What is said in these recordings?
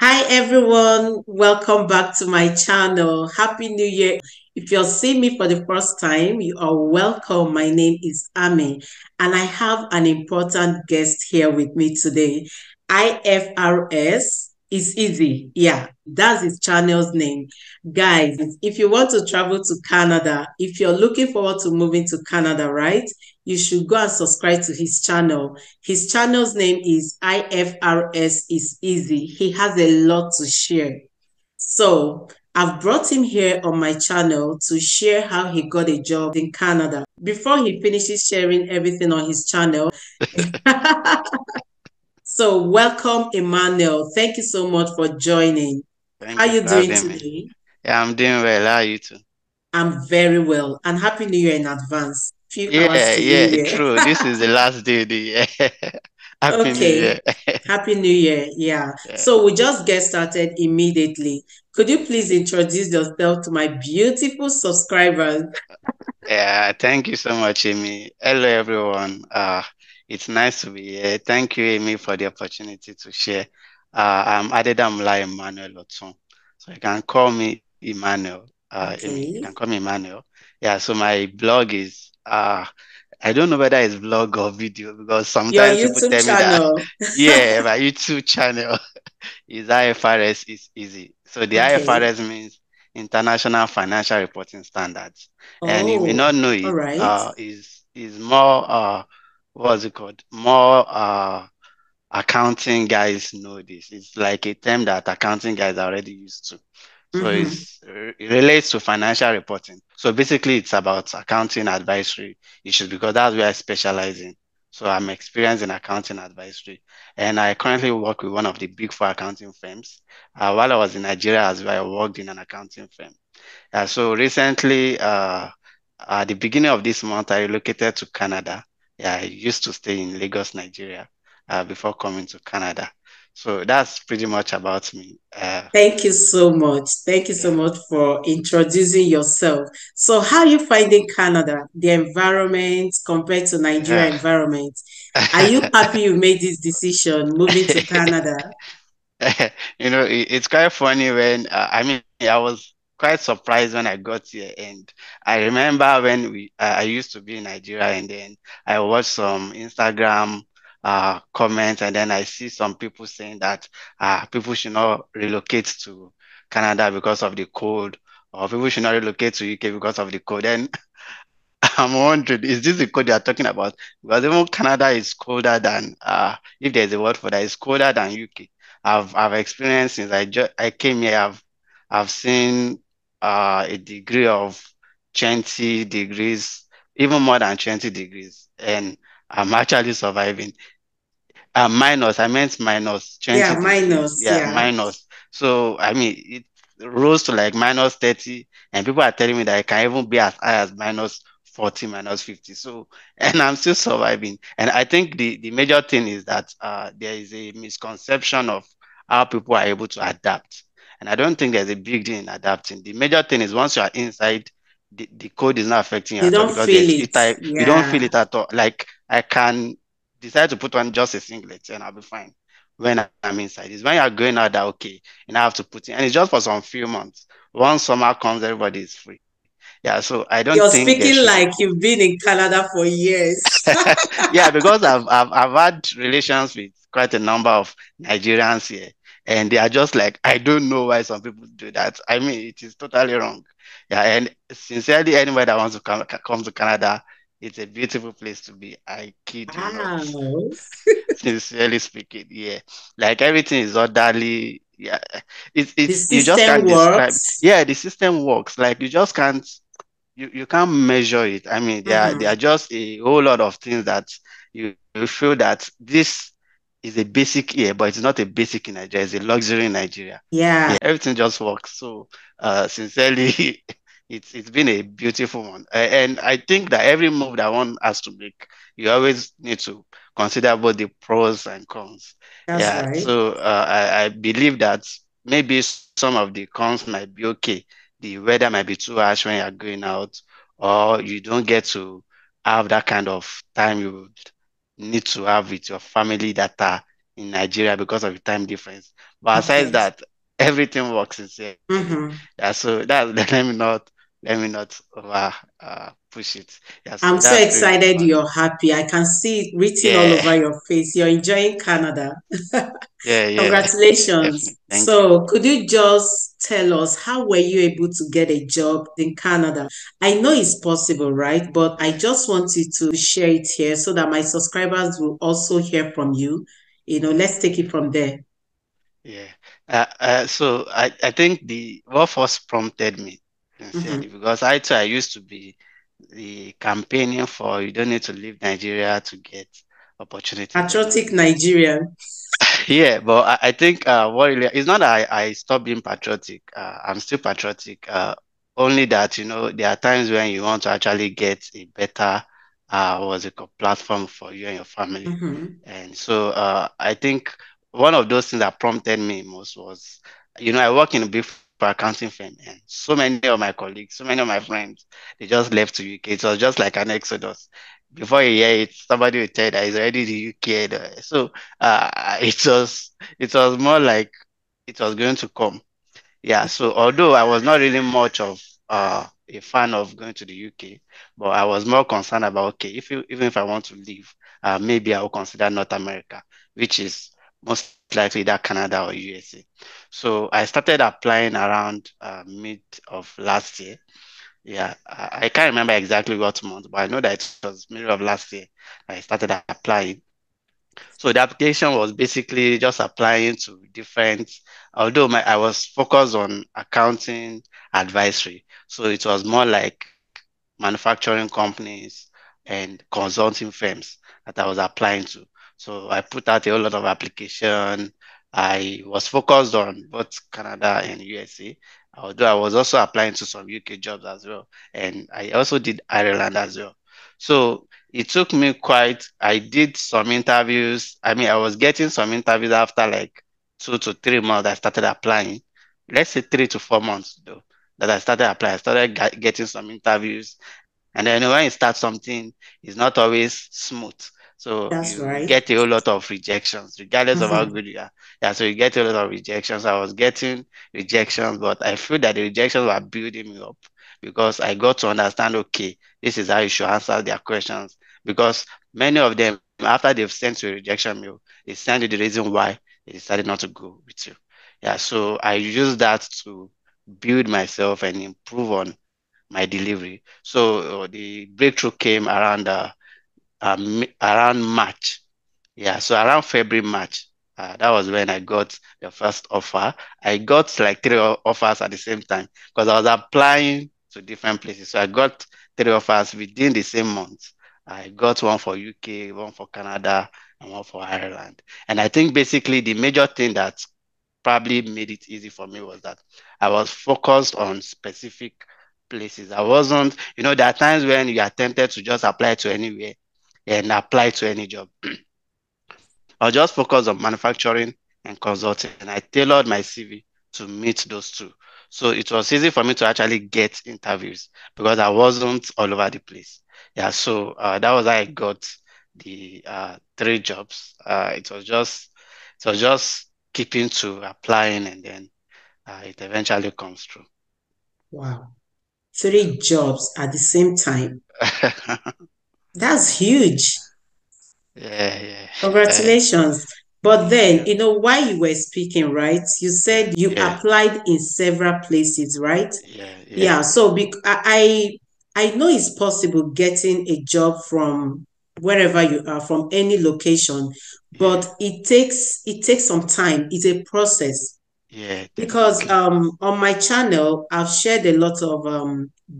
Hi everyone, welcome back to my channel. Happy New Year. If you're seeing me for the first time, you are welcome. My name is Ammy and I have an important guest here with me today. IFRS is easy. Yeah, that's his channel's name. Guys, if you want to travel to Canada, if you're looking forward to moving to Canada, right? You should go and subscribe to his channel. His channel's name is IFRS is Easy. He has a lot to share. So I've brought him here on my channel to share how he got a job in Canada. Before he finishes sharing everything on his channel, so welcome, Emmanuel. Thank you so much for joining. How Thank are you you for doing having me. today? Yeah, I'm doing well. How are you too? I'm very well, and Happy New Year in advance. Few hours Yeah, to New yeah, Year. true. This is the last day of the year. Happy New Okay. Year. Happy New Year. Yeah. Yeah, So we just get started immediately. Could you please okay. introduce yourself to my beautiful subscribers? Yeah, thank you so much, Amy. Hello, everyone. It's nice to be here. Thank you, Amy, for the opportunity to share. I'm Adedamula Emmanuel Otun. So you can call me Emmanuel. Amy, you Okay. can call me Emmanuel. Yeah, so my blog is I don't know whether it's blog or video because Your sometimes people YouTube tell me that channel. yeah, my YouTube channel is IFRS is easy. So the Okay. IFRS means International Financial Reporting Standards, and you may Oh, not know all it. right. Is more what's it called? More accounting guys know this. It's like a term that accounting guys are already used to. So Mm-hmm. it relates to financial reporting. So basically, it's about accounting advisory issues because that's where I specialize in. So I'm experienced in accounting advisory, and I currently work with one of the big four accounting firms. While I was in Nigeria as well, I worked in an accounting firm. So recently, at the beginning of this month, I relocated to Canada. Yeah, I used to stay in Lagos, Nigeria, before coming to Canada. So that's pretty much about me. Thank you so much. Thank you so Yeah. much for introducing yourself. So, how are you finding Canada, the environment compared to Nigeria Yeah. environment? Are you happy you made this decision moving to Canada? It's quite funny when I mean I was quite surprised when I got here, and I remember when I used to be in Nigeria, and then I watched some Instagram comments, and then I see some people saying that people should not relocate to Canada because of the cold, or people should not relocate to UK because of the cold. And I'm wondering, is this the code you're talking about? Because even Canada is colder than, if there's a word for that, it's colder than UK. I've experienced since I came here, I've seen a degree of 20 degrees, even more than 20 degrees, and I'm actually surviving. Minus, I meant minus 20 Yeah, degrees. minus. Yeah, Yeah. minus. So, I mean, it rose to like minus 30, and people are telling me that it can even be as high as minus 40, minus 50. So, and I'm still surviving. And I think the major thing is that there is a misconception of how people are able to adapt. And I don't think there's a big deal in adapting. The major thing is once you are inside, the code is not affecting you You at all don't because feel there's it. it type, you don't Yeah. feel it at all. Like I can decide to put on just a singlet and I'll be fine when I'm inside. It's when you're going out that okay, and I have to put in, and it's just for some few months. Once summer comes, everybody is free. Yeah, so I don't You're think there speaking should be. like you've been in Canada for years. Yeah, because I've had relations with quite a number of Nigerians here, and they are just like, I don't know why some people do that. I mean, it is totally wrong. Yeah, and sincerely, anybody that wants to come to Canada, it's a beautiful place to be. I kid you not. Wow. Sincerely speaking, yeah. Like everything is orderly. Yeah. The It's you just system can't describe. works. Yeah, the system works. Like you can't measure it. I mean, there are Mm-hmm. just a whole lot of things that you feel that this is a basic here, but it's not a basic in Nigeria, it's a luxury in Nigeria. Yeah, Yeah, everything just works. So sincerely, it's been a beautiful one. And I think that every move that one has to make, you always need to consider both the pros and cons. that's Yeah. right. So I believe that maybe some of the cons might be okay. The weather might be too harsh when you're going out, or you don't get to have that kind of time you would need to have with your family that are in Nigeria because of the time difference. But aside Okay. that, everything works sincerely. Mm-hmm. Yeah, so that let me not over push it. Yeah, so I'm so that's pretty much excited about you're happy. I can see it it. written all Yeah, over your face. You're enjoying Canada. yeah, yeah, Congratulations. definitely. Thank you. So, could you just tell us how were you able to get a job in Canada? I know it's possible, right? But I Yeah, just want you to share it here so that my subscribers will also hear from you. yeah, Let's take it from there. yeah. So I think the what first prompted me sincerely, Mhm. because I too I used to be the campaigning for you don't need to leave Nigeria to get opportunities anymore. Patriotic Nigerian. Yeah, but I think what really it's not that I stopped being patriotic. I'm still patriotic. Only that there are times when you want to actually get a better what's it called, platform for you and your family. Mhm. And so I think one of those things that prompted me most was, I work in a big four accounting firm, and so many of my colleagues, so many of my friends, they just left to UK. It was just like an exodus. Before you hear it, somebody will tell you that it's already the UK. So it was more like it was going to come. Yeah, so although I was not really much of a fan of going to the UK, but I was more concerned about, okay, even if I want to leave, maybe I will consider North America, which is most likely that Canada or USA. So I started applying around mid of last year. Yeah, I can't remember exactly what month, but I know that it was middle of last year I started applying. So the application was basically just applying to different, although I was focused on accounting advisory. So it was more like manufacturing companies and consulting firms that I was applying to. So I put out a whole lot of application. I was focused on both Canada and USA, although I was also applying to some UK jobs as well. And I also did Ireland as well. So it took me I did some interviews. I mean, I was getting some interviews after like 2 to 3 months I started applying. Let's say 3 to 4 months though that I started applying. I started getting some interviews. And then when you start something, it's not always smooth. So That's you right. get a whole lot of rejections, regardless of how Mhm. good you are. Yeah, so you get a lot of rejections. I was getting rejections, but I feel that the rejections were building me up because I got to understand, okay, this is how you should answer their questions. Because many of them, after they've sent you a rejection mail, they send you the reason why they decided not to go with you. Yeah, so I use that to build myself and improve on my delivery. So the breakthrough came around March. Yeah, so around February, March. That was when I got the first offer. I got like three offers at the same time because I was applying to different places. So I got three offers within the same month. I got one for UK, one for Canada, and one for Ireland. And I think basically the major thing that probably made it easy for me was that I was focused on specific places. I wasn't, there are times when you are tempted to just apply to anywhere and apply to any job. I was just focused on manufacturing and consulting, and I tailored my CV to meet those two. So it was easy for me to actually get interviews because I wasn't all over the place. Yeah, so that was how I got the three jobs. It was just keeping to applying, and then it eventually comes through. Wow. Three jobs at the same time. That's huge. Yeah, yeah. Congratulations. But Thank then, you. while you were speaking, right, you Yeah, said you yeah, applied in several places, right? yeah, yeah, Yeah. So I know it's possible getting a job from wherever you are, from any location, yeah, but it takes some time. It's a process. yeah, Because definitely. on my channel I've shared a lot of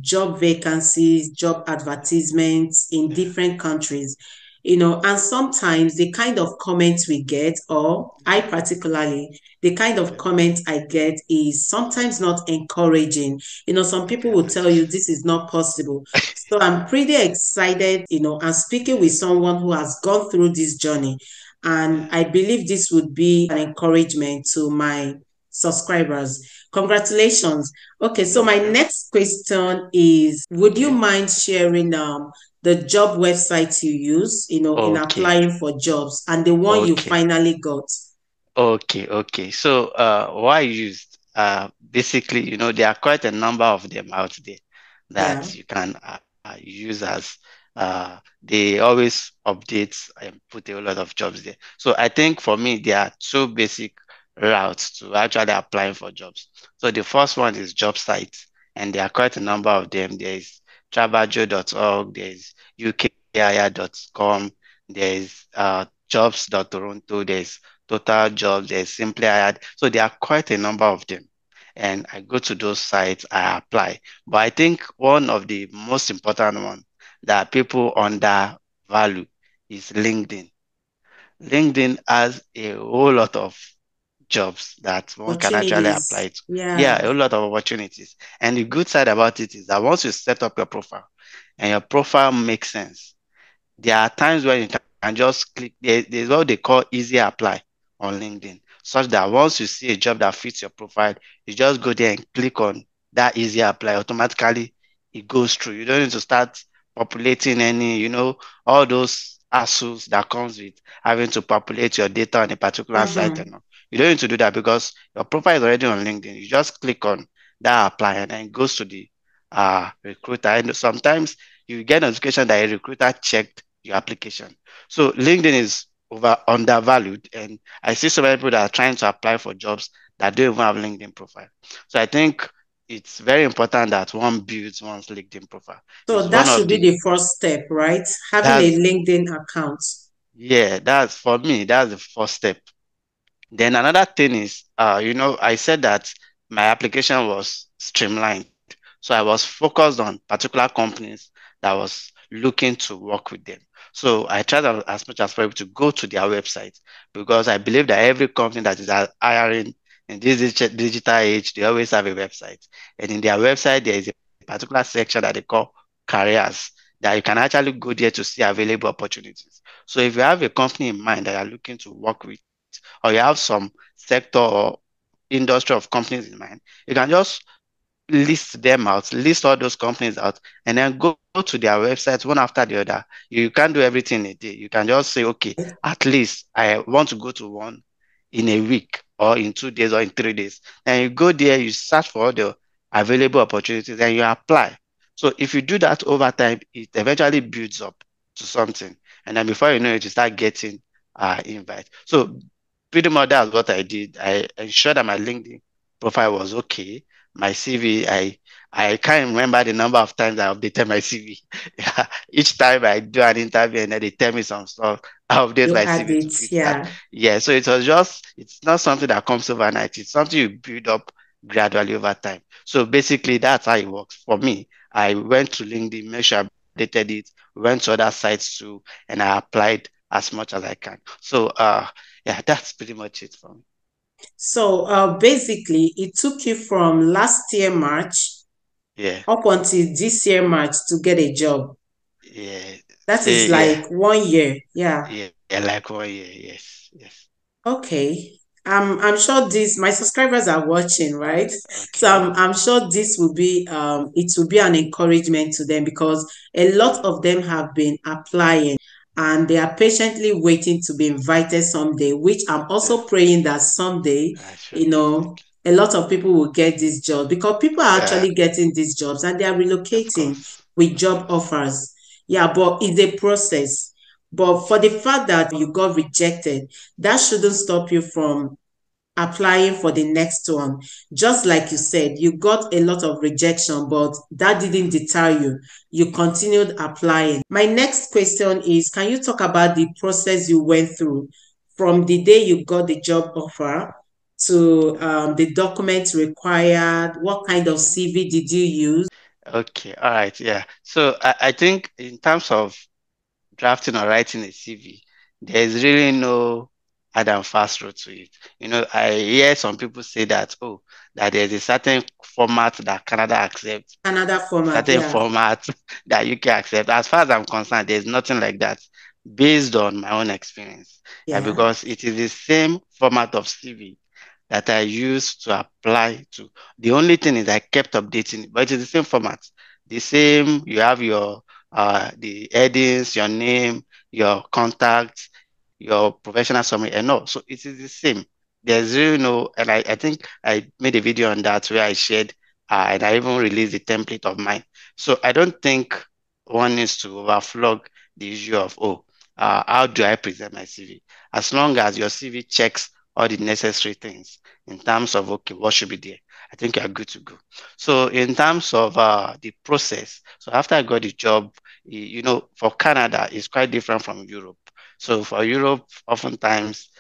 job vacancies, job advertisements in Yeah, different countries, and sometimes the kind of comments we get, or I yeah, particularly, the kind of yeah. comment I get is sometimes not encouraging. Some I people can will tell imagine. you this is not possible. So I'm pretty excited, and speaking with Yeah, someone who has gone through this journey, and yeah, I believe this would be an encouragement to my subscribers. Congratulations. Okay, so my thank you. next question is, would you Okay, mind sharing the job websites you use, in okay, applying for jobs, and the one you okay. finally got? Okay, okay. So, what I used, basically, there are quite a number of them out there Yeah. that you can use as they always update and put a lot of jobs there. So, I think for me, there are two basic routes to actually applying for jobs. So, the first one is job sites, and there are quite a number of them. There is traveljo.org, there is ukhire.com, there is jobs.toronto, there is Total Jobs, there's Simply Hired. So there are quite a number of them. And I go to those sites, I apply. But I think one of the most important one that people undervalue is LinkedIn. LinkedIn has a whole lot of jobs that one can actually apply Opportunities. to. Yeah, Yeah. a whole lot of opportunities. And the good side about it is that once you set up your profile and your profile makes sense, there are times when you can just click, there's what they call easy apply on LinkedIn, such that once you see a job that fits your profile, you just go there and click on that easy apply. Automatically, it goes through. You don't need to start populating any, all those hassles that comes with having to populate your data on a particular site Mm-hmm. and all. You don't need to do that because your profile is already on LinkedIn. You just click on that apply and then it goes to the recruiter. And sometimes you get notification that a recruiter checked your application. So LinkedIn is over undervalued, and I see so many people that are trying to apply for jobs that don't even have LinkedIn profile. So I think it's very important that one builds one's LinkedIn profile. So It's that one of should be the the first step, right? Having a that's LinkedIn account. yeah, that's for me, that's the first step. Then another thing is, I said that my application was streamlined. So I was focused on particular companies that was looking to work with them. So I tried as much as possible to go to their website because I believe that every company that is hiring in this digital age, they always have a website. And in their website, there is a particular section that they call careers that you can actually go there to see available opportunities. So if you have a company in mind that you're looking to work with, or you have some sector or industry of companies in mind, you can just list them out, list all those companies out, and then go to their websites one after the other. You can't do everything in a day. You can just say, okay, at least I want to go to one in a week or in 2 days or in 3 days. And you go there, you search for all the available opportunities and you apply. So if you do that over time, it eventually builds up to something. And then before you know it, you start getting invite. So pretty much that's what I did. I ensured that my LinkedIn profile was okay. My CV, I can't remember the number of times I updated my CV. Yeah, each time I do an interview and then they tell me some stuff, I update You my add CV it. to fit that. Yeah. Yeah, so it's not something that comes overnight. It's something you build up gradually over time. So basically, that's how it works. For me, I went to LinkedIn, make sure I updated it, went to other sites too, and I applied as much as I can. So, yeah, that's pretty much it for me. So basically, it took you from last year March Yeah, up until this year March to get a job. yeah, That is say, yeah, like 1 year. Yeah. yeah, like 1 year. Yes, yes. Okay. I'm sure this my subscribers are watching, right? So Okay. I'm sure this will be it will be an encouragement to them because a lot of them have been applying and they are patiently waiting to be invited someday, which I'm also Def- praying that someday, Actually, okay. a lot of people will get this job because people are Yeah, actually getting these jobs and they are of relocating course, with of job course. offers. Yeah, but it's a process. But for the fact that you got rejected, that shouldn't stop you from applying for the next one. Just like you Yeah, said, you got a lot of rejection, but that yeah. didn't deter you. You continued applying. My next question is, can you talk about the process you went through from the day you got the job offer to the documents required? What kind of Okay. CV did you use? Okay. All right. Yeah. So I think in terms of drafting or writing a CV, there's really no hard and fast road to it. I hear some people say that, oh, that there's a certain format that Canada accepts, Another format, certain yeah, format that UK accepts. As far as I'm concerned, there's nothing like that based on my own experience. yeah. Because it is the same format of CV that I used to apply to. The only thing is I kept updating it, but it is the same format. The same, you have your the headings, your name, your contacts, your professional summary, and all. So it is the same. there's really no, and I think I made a video on that where I shared, and I even released the template of mine. So I don't think one needs to overflog the issue of, oh, how do I present my CV? As long as your CV checks all the necessary things in terms of, okay, what should be there, I think you're good to go. So in terms of the process, so after I got the job, for Canada, it's quite different from Europe. So for Europe, oftentimes,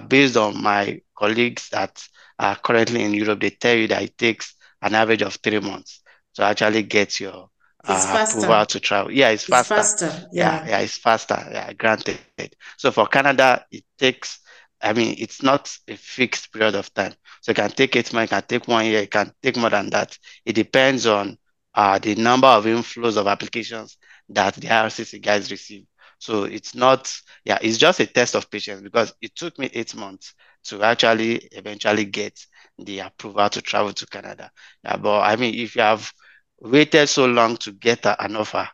based on my colleagues that are currently in Europe, they tell you that it takes an average of 3 months to actually get your It's faster. approval to travel. Yeah, it's It's faster. faster. Yeah, Yeah. yeah, it's faster. Yeah, granted. So for Canada, it takes, I mean, it's not a fixed period of time. So it can take 8 months, it can take 1 year, it can take more than that. It depends on the number of inflows of applications that the IRCC guys receive. So it's not, yeah, it's just a test of patience because it took me 8 months to actually eventually get the approval to travel to Canada. Yeah, but I mean, if you have waited so long to get an offer,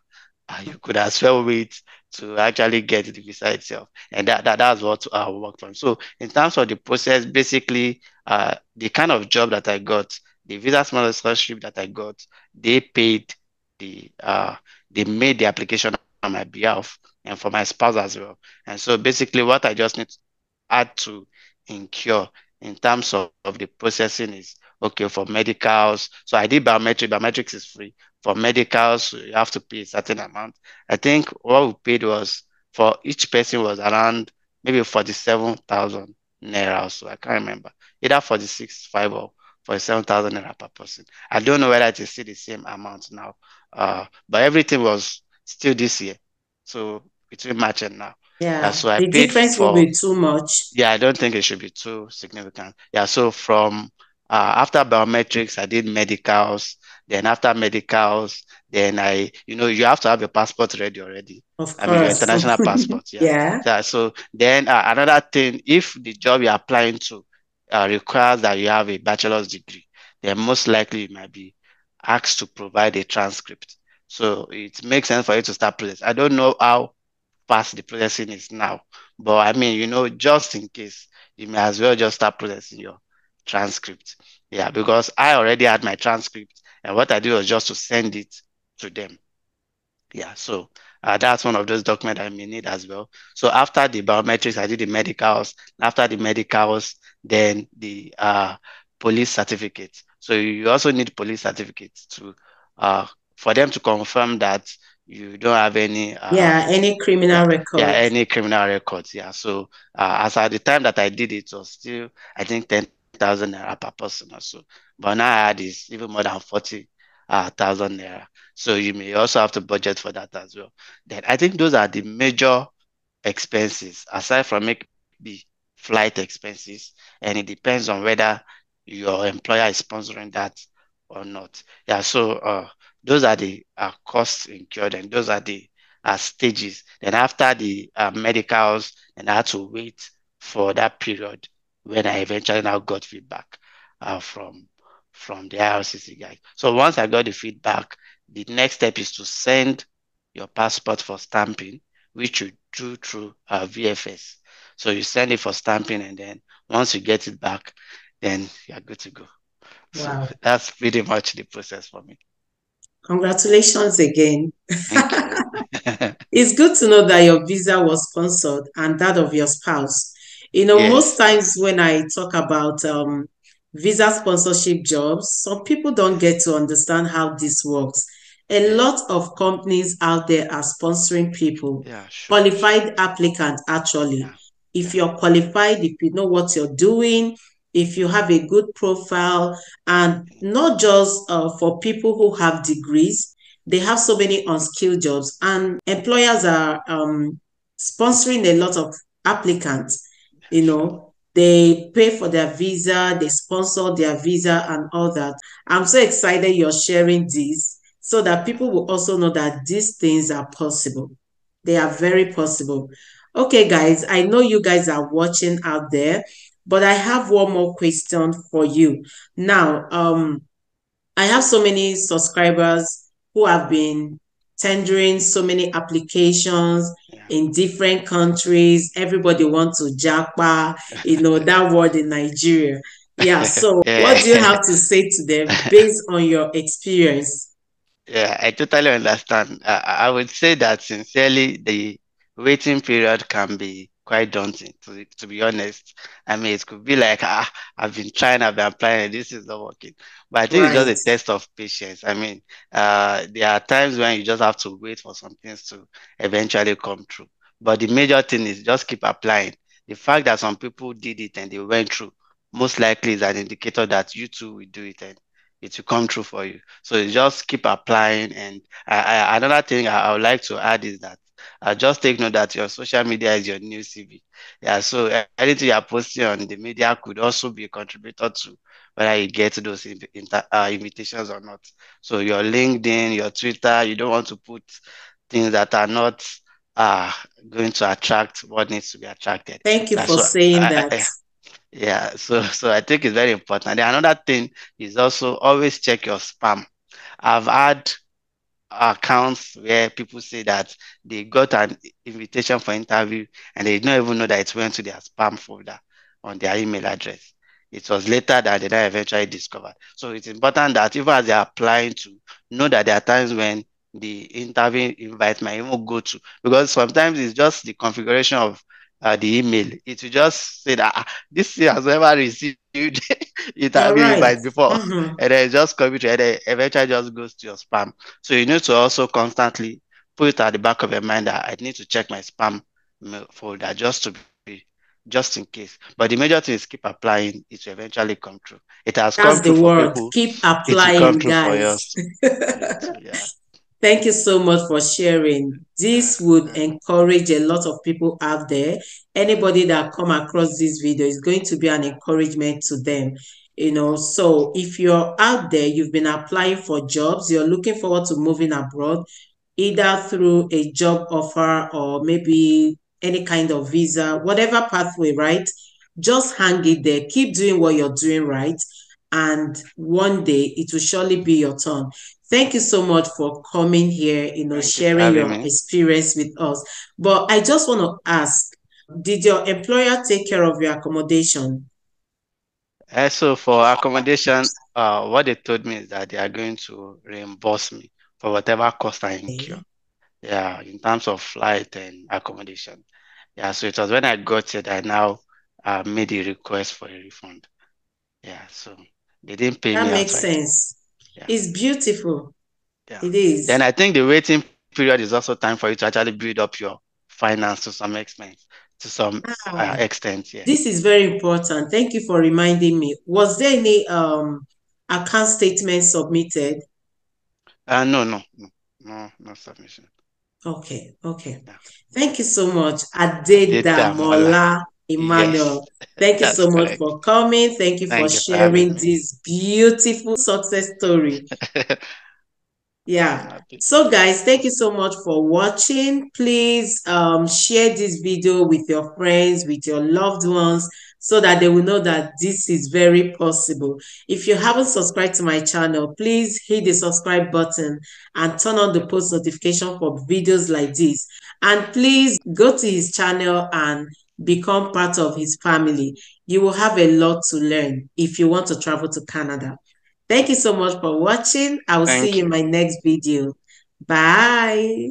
you could as well wait to actually get the visa itself. And that's what I worked on. So in terms of the process, basically, the kind of job that I got, the visa sponsorship that I got, they paid the they made the application on my behalf and for my spouse as well. And so basically what I just need to add to incur in terms of the processing is okay for medicals. So I did biometric. Biometrics is free. For medicals, you have to pay a certain amount. I think what we paid was for each person was around maybe 47,000 naira. So I can't remember either 46,500 or 47,000 naira per person. I don't know whether it is still the same amount now. But everything was still this year. So between March and now. Yeah, Yeah. so I The paid difference will for, be too much. yeah, I don't think it should be too significant. Yeah, so from after biometrics, I did medicals. Then after medicals, then you have to have your passport ready already. Of I mean, your course. international passport. Yeah. Yeah. So then another thing, if the job you're applying to requires that you have a bachelor's degree, then most likely you might be asked to provide a transcript. So it makes sense for you to start process. I don't know how fast the processing is now. But I mean, just in case, you may as well just start processing your transcript. Yeah, because I already had my transcript, and what I did was just to send it to them. Yeah, so that's one of those documents I may need as well. So after the biometrics, I did the medicals. After the medicals, then the police certificate. So you also need police certificates to for them to confirm that you don't have any Yeah. Any yeah, criminal yeah, record. any criminal records. Yeah. So as at the time that I did it, was still I think 10,000 naira per person or so. But now I had is even more than 40,000 naira. So you may also have to budget for that as well. Then I think those are the major expenses aside from maybe flight expenses, and it depends on whether your employer is sponsoring that or not. Yeah, so those are the costs incurred, and those are the stages. Then after the medicals, and I had to wait for that period when I eventually now got feedback from the IRCC guys. So once I got the feedback, the next step is to send your passport for stamping, which you do through VFS. So you send it for stamping, and then once you get it back, then you're good to go. So Wow. that's pretty much the process for me. Congratulations again. Thank you. It's good to know that your visa was sponsored and that of your spouse. Most Yes, times yes, when I talk about visa sponsorship jobs, some people don't yes, get to understand how this works. A yes. lot of companies out there are sponsoring people, Yeah, sure, sure. qualified applicants actually. Yeah, If yeah, you're qualified, if you know what you're doing, if you have a good profile, and not just for people who have degrees, they have so many unskilled jobs, and employers are sponsoring a lot of applicants. yeah, sure. They pay for their visa, they sponsor their visa and all that. I'm so excited you're sharing this so that Yeah, people will also know that these things are possible. They are yeah, very possible. Okay, guys, I know you guys are watching out there, but I have one more question for you. Now, I have so many subscribers who have been tendering so many applications Yeah. in different countries. Everybody wants to japa, that word in Nigeria. Yeah. So what do you Yeah. have to say to them based on your experience? Yeah, I totally understand. I would say that sincerely, the waiting period can be quite daunting, to be honest. I mean, it could be like, I've been trying, I've been applying, and this is not working. But I think it's just Right. a test of patience. I mean, there are times when you just have to wait for some things to eventually come true. But the major thing is just keep applying. The fact that some people did it and they went through, most likely is an indicator that you too will do it and it will come true for you. So you just keep applying. And another thing I would like to add is that just take note that your social media is your new CV. Yeah, so anything you're posting on the media could also be a contributor to whether you get those invitations or not. So your LinkedIn, your Twitter, you don't want to put things that are not uh, going to attract what needs to be attracted. Thank you Yeah, for so saying that. yeah, so I think it's very important. Then another thing is also always check your spam. I've had accounts where people say that they got an invitation for interview and they don't even know that it went to their spam folder on their email address. It was later that they then eventually discovered. So it's important that even as they're applying to know that there are times when the interview invite might even go to, because sometimes it's just the configuration of the email. It will just say that this has never received You're interview right. invite before, Mhm. and then it just comes to, and then eventually just goes to your spam. So you need to also constantly put it at the back of your mind that I need to check my spam mail folder just in case. But the major thing is keep applying. It will eventually come true. It has come That's the true for word. people. Keep It will come applying, true for guys. yours. You too. Yeah. Thank you so much for sharing. Uh, This would uh, encourage a lot of people out there. Anybody that come across this video is going to be an encouragement to them. So if you're out there, you've been applying for jobs, you're looking forward to moving abroad, either through a job offer or maybe any kind of visa, whatever pathway, right? Just hang it there. Keep doing what you're doing, right? And one day it will surely be your turn. Thank you so much for coming here, Thank you for sharing having your me. experience with us. But I just want to ask, did your employer take care of your accommodation? So for accommodation, what they told me is that they are going to reimburse me for whatever cost I incur. Okay. Yeah, in terms of flight and accommodation. Yeah, so it was when I got it, I now made a request for a refund. Yeah, so they didn't pay That me makes outright. sense. Yeah, It's beautiful. yeah. It Then is. I think the waiting period is also time for you to actually build up your finance to some extent, to some Ah, extent. Yeah. this is very important. Thank you for reminding me. Was there any account statement submitted? No, no, no, no, no submission. Okay, okay. Yeah. Thank you so much, Adedamola. Adedamola Yes, Emmanuel. Thank you that's so much correct. for coming. Thank you for Thank you for having sharing me. this beautiful success story. I'm Yeah. happy. So guys, thank you so much for watching. Please share this video with your friends, with your loved ones, so that they will know that this is very possible. If you haven't subscribed to my channel, please hit the subscribe button and turn on the post notification for videos like this. And please go to his channel and become part of his family. You will have a lot to learn if you want to travel to Canada. Thank you so much for watching. I will see Thank you in you. my next video. Bye.